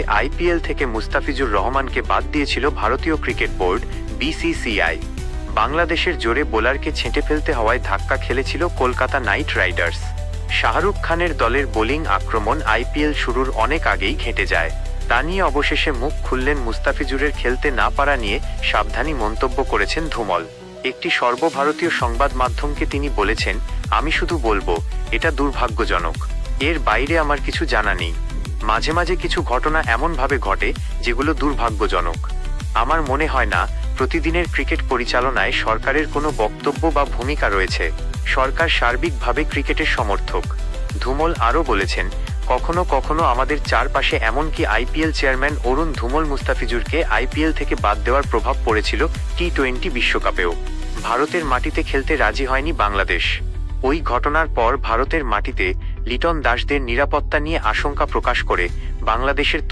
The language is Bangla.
আইপিএল থেকে মুস্তাফিজুর রহমানকে বাদ দিয়েছিল ভারতীয় ক্রিকেট বোর্ড বিসিসিআই। বাংলাদেশের জোরে বোলারকে ছেঁটে ফেলতে হওয়ায় ধাক্কা খেলেছিল কলকাতা নাইট রাইডার্স। শাহরুখ খানের দলের বোলিং আক্রমণ আইপিএল শুরুর অনেক আগেই ঘেঁটে যায়। তা নিয়ে অবশেষে মুখ খুললেন মুস্তাফিজুরের খেলতে না পারা নিয়ে সাবধানী মন্তব্য করেছেন ধুমল। একটি সর্বভারতীয় সংবাদ মাধ্যমকে তিনি বলেছেন, আমি শুধু বলবো, এটা দুর্ভাগ্যজনক। এর বাইরে আমার কিছু জানা নেই। মাঝে মাঝে কিছু ঘটনা এমনভাবে ঘটে যেগুলো দুর্ভাগ্যজনক। আমার মনে হয় না প্রতিদিনের ক্রিকেট পরিচালনায় সরকারের কোনো বক্তব্য বা ভূমিকা রয়েছে। সরকার সার্বিকভাবে ক্রিকেটের সমর্থক। ধুমল আরও বলেছেন, কখনো কখনো আমাদের চারপাশে এমনকি আইপিএল চেয়ারম্যান অরুণ ধুমল মুস্তাফিজুরকে আইপিএল থেকে বাদ দেওয়ার প্রভাব পড়েছিল টি-20 বিশ্বকাপেও। ভারতের মাটিতে খেলতে রাজি হয়নি বাংলাদেশ। ওই ঘটনার পর ভারতের মাটিতে লিটন দাসদের নিরাপত্তা নিয়ে আশঙ্কা প্রকাশ করে বাংলাদেশের